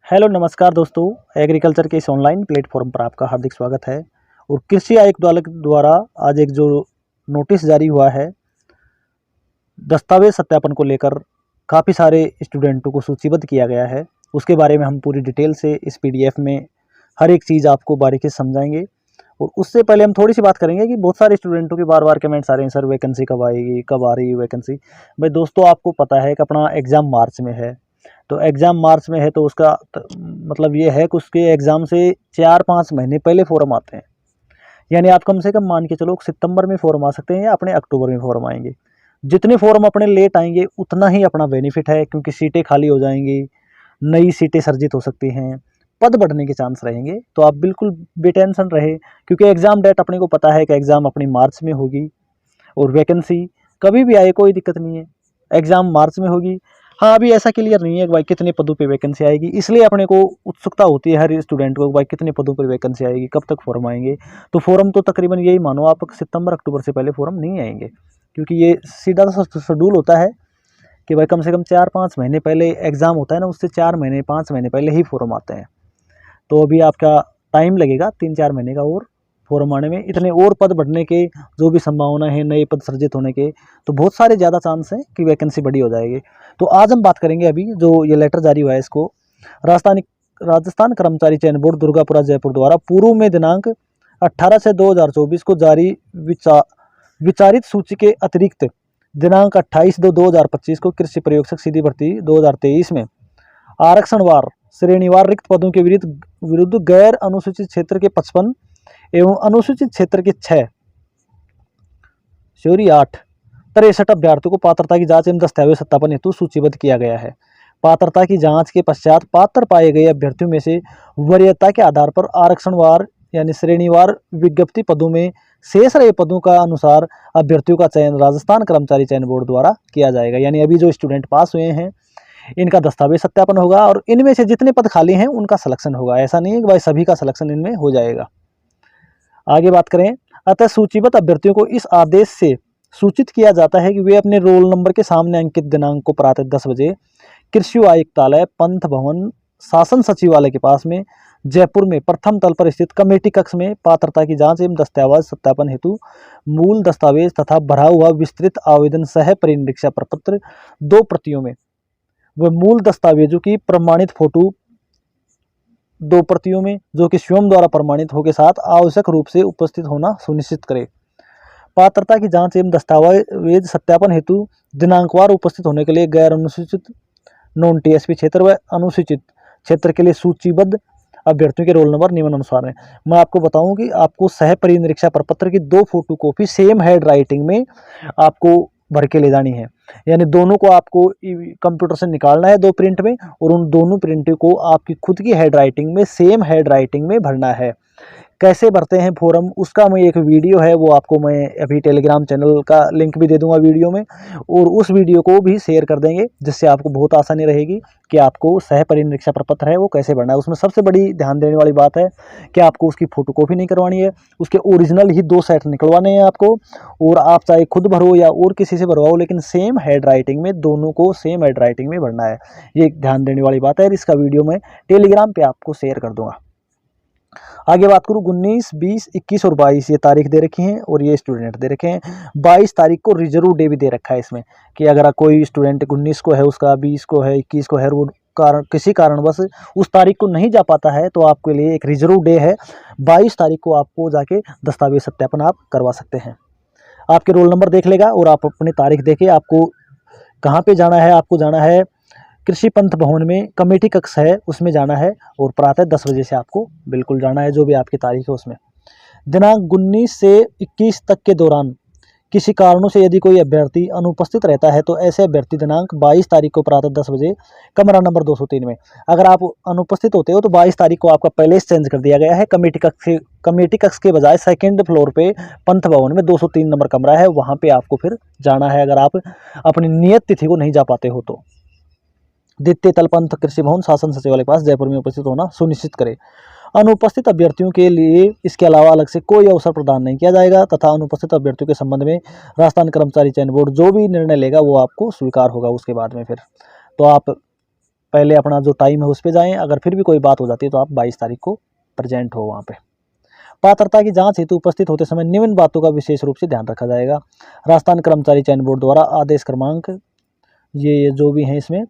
Hello नमस्कार दोस्तों। Agriculture के इस ऑनलाइन प्लेटफॉर्म पर आपका हार्दिक स्वागत है। और कृषि आयुक्त द्वारा आज एक जो नोटिस जारी हुआ है दस्तावेज सत्यापन को लेकर, काफ़ी सारे स्टूडेंटों को सूचीबद्ध किया गया है। उसके बारे में हम पूरी डिटेल से इस पीडीएफ में हर एक चीज़ आपको बारीकी से समझाएंगे। और उससे पहले हम थोड़ी सी बात करेंगे कि बहुत सारे स्टूडेंटों के बार बार कमेंट्स आ रहे हैं, सर वैकेंसी कब आएगी, कब आ रही है वैकेंसी। भाई दोस्तों, आपको पता है कि अपना एग्ज़ाम मार्च में है। तो एग्ज़ाम मार्च में है तो उसका मतलब ये है कि उसके एग्ज़ाम से 4-5 महीने पहले फ़ॉर्म आते हैं। यानी आप कम से कम मान के चलो सितंबर में फ़ॉर्म आ सकते हैं या अपने अक्टूबर में फ़ॉर्म आएंगे। जितने फ़ॉर्म अपने लेट आएंगे उतना ही अपना बेनिफिट है, क्योंकि सीटें खाली हो जाएंगी, नई सीटें सर्जित हो सकती हैं, पद बढ़ने के चांस रहेंगे। तो आप बिल्कुल बेटेंशन रहे, क्योंकि एग्ज़ाम डेट अपने को पता है कि एग्ज़ाम अपनी मार्च में होगी। और वैकेंसी कभी भी आए कोई दिक्कत नहीं है, एग्ज़ाम मार्च में होगी। हाँ, अभी ऐसा क्लियर नहीं है कि भाई कितने पदों पे वैकेंसी आएगी, इसलिए अपने को उत्सुकता होती है हर स्टूडेंट को, भाई कितने पदों पर वैकेंसी आएगी, कब तक फॉर्म आएंगे। तो फॉर्म तो तकरीबन यही मानो आप सितंबर अक्टूबर से पहले फॉर्म नहीं आएंगे, क्योंकि ये सीधा सा शेड्यूल होता है कि भाई कम से कम 4-5 महीने पहले एग्ज़ाम होता है ना, उससे 4 महीने 5 महीने पहले ही फॉर्म आते हैं। तो अभी आपका टाइम लगेगा 3-4 महीने का और फॉर्म आने में। इतने और पद बढ़ने के जो भी संभावना है, नए पद सृजित होने के, तो बहुत सारे ज़्यादा चांस हैं कि वैकेंसी बड़ी हो जाएगी। तो आज हम बात करेंगे अभी जो ये लेटर जारी हुआ है इसको राजस्थान कर्मचारी चयन बोर्ड दुर्गापुरा जयपुर द्वारा पूर्व में दिनांक 18/6/2024 को जारी विचारित सूची के अतिरिक्त दिनांक 28/2/2025 को कृषि प्रयोगशक सीधी भर्ती 2023 में आरक्षणवार श्रेणीवार रिक्त पदों के विरुद्ध गैर अनुसूचित क्षेत्र के 55 एवं अनुसूचित क्षेत्र के 6 श्योरी 8 63 अभ्यर्थियों को पात्रता की जांच एवं दस्तावेज सत्यापन हेतु सूचीबद्ध किया गया है। पात्रता की जांच के पश्चात पात्र पाए गए अभ्यर्थियों में से वरीयता के आधार पर आरक्षणवार यानी श्रेणीवार विज्ञप्ति पदों में शेष रहे पदों का अनुसार अभ्यर्थियों का चयन राजस्थान कर्मचारी चयन बोर्ड द्वारा किया जाएगा। यानी अभी जो स्टूडेंट पास हुए हैं इनका दस्तावेज सत्यापन होगा और इनमें से जितने पद खाली हैं उनका सिलेक्शन होगा। ऐसा नहीं है कि भाई सभी का सिलेक्शन इनमें हो जाएगा। आगे बात करें, अतः सूचीबद्ध अभ्यर्थियों को इस आदेश से सूचित किया जाता है कि वे अपने रोल नंबर के सामने अंकित दिनांक को प्रातः 10 बजे कृषि आयुक्तालय पंथ भवन शासन सचिवालय के पास में जयपुर में प्रथम तल पर स्थित कमेटी कक्ष में पात्रता की जांच एवं दस्तावेज सत्यापन हेतु मूल दस्तावेज तथा भरा हुआ विस्तृत आवेदन सह परिनिरीक्षा प्रपत्र 2 प्रतियों में व मूल दस्तावेजों की प्रमाणित फोटो 2 प्रतियों में जो कि स्वयं द्वारा प्रमाणित हो के साथ आवश्यक रूप से उपस्थित होना सुनिश्चित करे। पात्रता की जांच एवं दस्तावेज सत्यापन हेतु दिनांकवार उपस्थित होने के लिए गैर अनुसूचित नॉन टीएसपी क्षेत्र व अनुसूचित क्षेत्र के लिए सूचीबद्ध अभ्यर्थियों के रोल नंबर निम्नानुसार हैं। मैं आपको बताऊं कि आपको सह परिनिरीक्षा प्रपत्र की 2 photo copy same hand writing में आपको भर के ले जानी है। यानी दोनों को आपको कंप्यूटर से निकालना है 2 प्रिंट में, और उन दोनों प्रिंट को आपकी खुद की हैंड राइटिंग में सेम हैंड राइटिंग में भरना है। कैसे भरते हैं फॉर्म उसका मैं एक वीडियो है वो आपको मैं अभी टेलीग्राम चैनल का लिंक भी दे दूंगा वीडियो में, और उस वीडियो को भी शेयर कर देंगे, जिससे आपको बहुत आसानी रहेगी कि आपको सह परिनिरीक्षा प्रपत्र है वो कैसे भरना है। उसमें सबसे बड़ी ध्यान देने वाली बात है कि आपको उसकी फोटोकॉपी नहीं करवानी है, उसके ओरिजिनल ही 2 सेट निकलवाने हैं आपको। और आप चाहे खुद भरो या और किसी से भरवाओ, लेकिन सेम हैंड राइटिंग में, दोनों को सेम हैंड राइटिंग में भरना है। ये ध्यान देने वाली बात है। इसका वीडियो मैं टेलीग्राम पे आपको शेयर कर दूंगा। आगे बात करूँ 19, 20, 21 और 22 ये तारीख दे रखी हैं और ये स्टूडेंट दे रखे हैं। 22 तारीख को रिजर्व डे भी दे रखा है इसमें, कि अगर कोई स्टूडेंट 19 को है, उसका 20 को है, 21 को है, वो किसी कारणवश उस तारीख को नहीं जा पाता है, तो आपके लिए एक रिजर्व डे है। 22 तारीख को आपको जाके दस्तावेज सत्यापन आप करवा सकते हैं। आपके रोल नंबर देख लेगा और आप अपनी तारीख देके आपको कहाँ पे जाना है, आपको जाना है कृषि पंथ भवन में कमेटी कक्ष है उसमें जाना है, और प्रातः 10 बजे से आपको बिल्कुल जाना है, जो भी आपकी तारीख है उसमें। दिनांक 19 से 21 तक के दौरान किसी कारणों से यदि कोई अभ्यर्थी अनुपस्थित रहता है तो ऐसे अभ्यर्थी दिनांक 22 तारीख को प्रातः 10 बजे कमरा नंबर 203 में, अगर आप अनुपस्थित होते हो तो 22 तारीख को आपका पैलेस चेंज कर दिया गया है। कमेटी कक्ष के बजाय 2nd फ्लोर पे पंथ भवन में 203 नंबर कमरा है, वहाँ पे आपको फिर जाना है, अगर आप अपनी नियत तिथि को नहीं जा पाते हो तो। द्वितीय तल पंथ कृषि भवन शासन सचिवालय के पास जयपुर में उपस्थित होना सुनिश्चित करें। अनुपस्थित अभ्यर्थियों के लिए इसके अलावा अलग से कोई अवसर प्रदान नहीं किया जाएगा, तथा अनुपस्थित अभ्यर्थियों के संबंध में राजस्थान कर्मचारी चयन बोर्ड जो भी निर्णय लेगा वो आपको स्वीकार होगा उसके बाद में। फिर तो आप पहले अपना जो टाइम है उस पर जाएँ, अगर फिर भी कोई बात हो जाती है तो आप 22 तारीख को प्रेजेंट हो वहाँ पे। पात्रता की जांच हेतु उपस्थित होते समय निम्न बातों का विशेष रूप से ध्यान रखा जाएगा। राजस्थान कर्मचारी चयन बोर्ड द्वारा आदेश क्रमांक ये जो भी हैं इसमें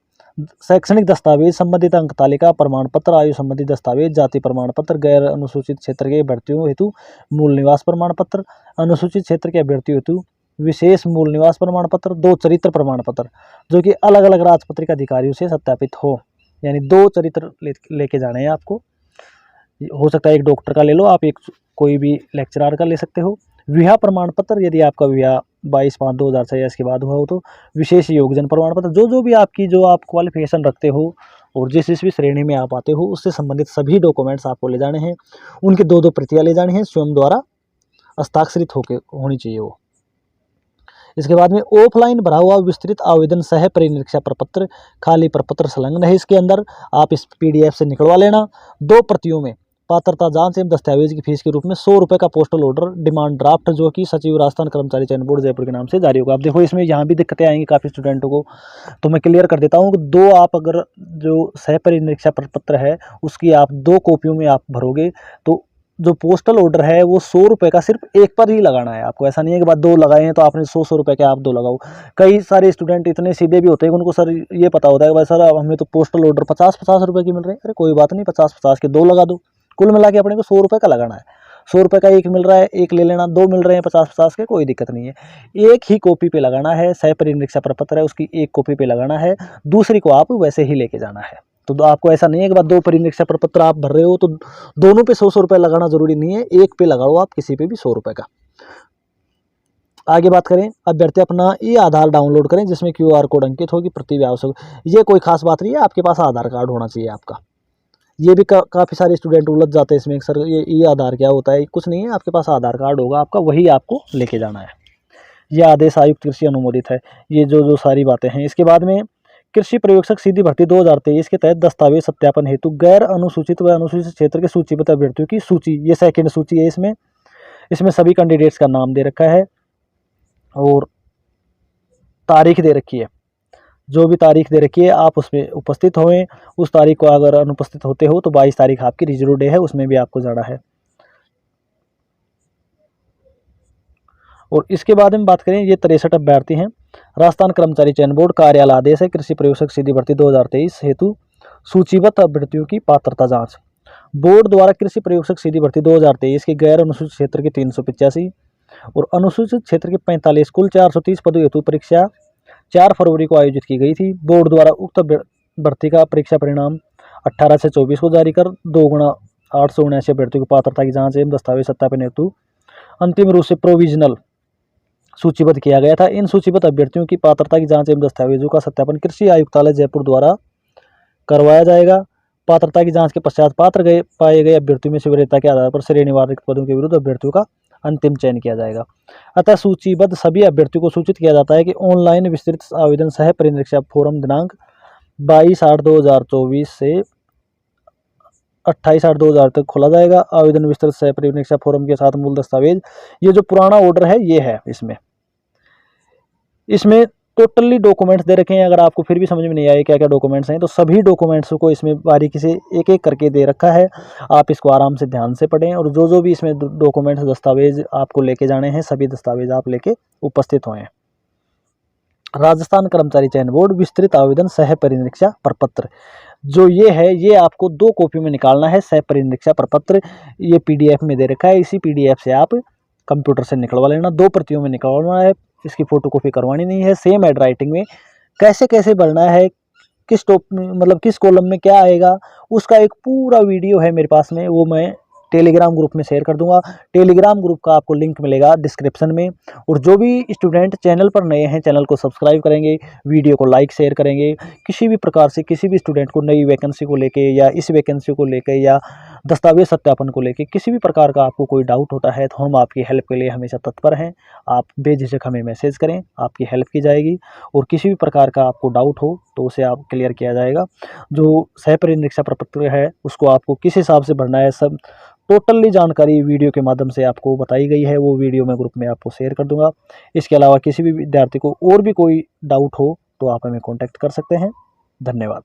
शैक्षणिक दस्तावेज, संबंधित अंक तालिका, प्रमाण पत्र, आयु संबंधी दस्तावेज, जाति प्रमाण पत्र, गैर अनुसूचित क्षेत्र के अभ्यर्थियों हेतु मूल निवास प्रमाण पत्र, अनुसूचित क्षेत्र के अभ्यर्थियों हेतु विशेष मूल निवास प्रमाण पत्र, 2 चरित्र प्रमाण पत्र जो कि अलग अलग राजपत्रित अधिकारियों से सत्यापित हो, यानी 2 चरित्र लेके जाने हैं आपको। हो सकता है एक डॉक्टर का ले लो आप, एक कोई भी लेक्चरर का ले सकते हो। विवाह प्रमाण पत्र, यदि आपका विवाह 22/5/2006 के बाद हुआ हो तो विशेष योगदान प्रमाण पत्र, जो भी आपकी जो आप क्वालिफिकेशन रखते हो और जिस भी श्रेणी में आप आते हो उससे संबंधित सभी डॉक्यूमेंट्स आपको ले जाने हैं। उनकी 2-2 प्रतियाँ ले जानी हैं, स्वयं द्वारा हस्ताक्षरित होके होनी चाहिए वो। इसके बाद में ऑफलाइन भरा हुआ विस्तृत आवेदन सह परिनिरीक्षा प्रपत्र, खाली प्रपत्र संलग्न है इसके अंदर, आप इस PDF से निकलवा लेना। 2 प्रतियों में पात्रता जांच एवं दस्तावेज की फीस के रूप में 100 रुपये का पोस्टल ऑर्डर डिमांड ड्राफ्ट जो कि सचिव राजस्थान कर्मचारी चयन बोर्ड जयपुर के नाम से जारी होगा। आप देखो इसमें यहाँ भी दिक्कतें आएंगी काफ़ी स्टूडेंटों को, तो मैं क्लियर कर देता हूँ कि 2 आप अगर जो सह परिनिरीक्षा प्रपत्र है उसकी आप 2 कॉपियों में आप भरोगे तो जो पोस्टल ऑर्डर है वो 100 रुपये का सिर्फ एक पर ही लगाना है आपको। ऐसा नहीं है कि बाद 2 लगाए हैं तो आपने 100 रुपये के आप 2 लगाओ। कई सारे स्टूडेंट इतने सीधे भी होते हैं उनको सर ये पता होता है कि भाई सर हमें तो पोस्टल ऑर्डर 50-50 रुपये की मिल रहे हैं। अरे कोई बात नहीं, 50-50 के 2 लगा दो, कुल मिला के अपने को 100 रुपये का लगाना है। 100 रुपये का एक मिल रहा है, एक ले लेना, 2 मिल रहे हैं 50-50 के, कोई दिक्कत नहीं है। एक ही कॉपी पे लगाना है, सह परिनिरीक्षा प्रपत्र है उसकी एक कॉपी पे लगाना है, दूसरी को आप वैसे ही लेके जाना है। तो आपको ऐसा नहीं है कि बाद 2 परिनिरीक्षा प्रपत्र आप भर रहे हो तो दोनों पे 100 रुपये लगाना जरूरी नहीं है, एक पे लगाओ आप किसी पे भी 100 रुपये का। आगे बात करें, अभ्यर्थी अपना ई आधार डाउनलोड करें जिसमें QR कोड अंकित होगी, प्रति भी आवश्यक। ये कोई खास बात नहीं है, आपके पास आधार कार्ड होना चाहिए आपका। ये भी काफ़ी सारे स्टूडेंट उलझ जाते हैं इसमें, सर ये ई आधार क्या होता है? कुछ नहीं है, आपके पास आधार कार्ड होगा आपका, वही आपको लेके जाना है। यह आदेश आयुक्त कृषि अनुमोदित है। ये जो सारी बातें हैं। इसके बाद में कृषि प्रयोगशक सीधी भर्ती 2023 के तहत दस्तावेज सत्यापन हेतु गैर अनुसूचित व अनुसूचित क्षेत्र के सूचीबद्ध अभ्यर्थियों की सूची, ये सेकंड सूची है इसमें सभी कैंडिडेट्स का नाम दे रखा है और तारीख दे रखी है। जो भी तारीख दे रखी है आप उसमें उपस्थित होएं। उस तारीख को अगर अनुपस्थित होते हो तो 22 तारीख आपकी रिजर्व डे है, उसमें भी आपको जाना है। और इसके बाद में बात करें, ये 63 अभ्यर्थी हैं। राजस्थान कर्मचारी चयन बोर्ड कार्यालय आदेश है कृषि प्रयोगशक सीधी भर्ती 2023 हेतु सूचीबद्ध अभ्यर्थियों की पात्रता जांच। बोर्ड द्वारा कृषि प्रयोगशक सीधी भर्ती 2023 के गैर अनुसूचित क्षेत्र के 385 और अनुसूचित क्षेत्र के 45 कुल 430 पदों हेतु परीक्षा 4 फरवरी को आयोजित की गई थी। बोर्ड द्वारा उक्त भर्ती का परीक्षा परिणाम 18 से 24 को जारी कर 2x879 अभ्यर्थियों की पात्रता की जांच एवं दस्तावेज सत्यापन हेतु अंतिम रूप से प्रोविजनल सूचीबद्ध किया गया था। इन सूचीबद्ध अभ्यर्थियों की पात्रता की जांच एवं दस्तावेजों का सत्यापन कृषि आयुक्तालय जयपुर द्वारा करवाया जाएगा। पात्रता की जांच के पश्चात पाए गए अभ्यर्थियों में से वरीयता के आधार पर श्रेणीवार पदों के विरुद्ध अभ्यर्थियों का अंतिम चयन किया जाएगा। अतः सूचीबद्ध सभी अभ्यर्थियों को सूचित किया जाता है कि ऑनलाइन विस्तृत आवेदन सह परिनिरीक्षा फोरम दिनांक 22/8/2024 से 28/8/2000 तक खोला जाएगा। आवेदन विस्तृत सह परिनिरीक्षा फोरम के साथ मूल दस्तावेज, ये जो पुराना ऑर्डर है ये है। इसमें टोटली डॉक्यूमेंट्स दे रखे हैं। अगर आपको फिर भी समझ में नहीं आए क्या क्या डॉक्यूमेंट्स हैं तो सभी डॉक्यूमेंट्स को इसमें बारीकी से एक एक करके दे रखा है। आप इसको आराम से ध्यान से पढ़ें और जो भी इसमें डॉक्यूमेंट्स दस्तावेज आपको लेके जाने हैं सभी दस्तावेज आप लेके उपस्थित हों। राजस्थान कर्मचारी चयन बोर्ड विस्तृत आवेदन सह परिनिरीक्षा प्रपत्र जो ये है, ये आपको 2 कॉपी में निकालना है। सह परिनिरीक्षा प्रपत्र ये PDF में दे रखा है, इसी PDF से आप कंप्यूटर से निकलवा लेना। 2 प्रतियों में निकलवाना है, इसकी फोटोकॉपी करवानी नहीं है। सेम हैंड राइटिंग में कैसे कैसे भरना है, किस टॉप मतलब किस कॉलम में क्या आएगा, उसका एक पूरा वीडियो है मेरे पास में, वो मैं टेलीग्राम ग्रुप में शेयर कर दूंगा। टेलीग्राम ग्रुप का आपको लिंक मिलेगा डिस्क्रिप्शन में। और जो भी स्टूडेंट चैनल पर नए हैं चैनल को सब्सक्राइब करेंगे, वीडियो को लाइक शेयर करेंगे। किसी भी प्रकार से किसी भी स्टूडेंट को नई वैकेंसी को लेके या इस वैकेंसी को लेके या दस्तावेज सत्यापन को लेके किसी भी प्रकार का आपको कोई डाउट होता है तो हम आपकी हेल्प के लिए हमेशा तत्पर हैं। आप बेझिझक हमें मैसेज करें, आपकी हेल्प की जाएगी। और किसी भी प्रकार का आपको डाउट हो तो उसे आप क्लियर किया जाएगा। जो सह परिनिरीक्षा प्रपत्र है उसको आपको किस हिसाब से भरना है, सब टोटली जानकारी वीडियो के माध्यम से आपको बताई गई है। वो वीडियो मैं ग्रुप में आपको शेयर कर दूंगा। इसके अलावा किसी भी विद्यार्थी को और भी कोई डाउट हो तो आप हमें कॉन्टैक्ट कर सकते हैं। धन्यवाद।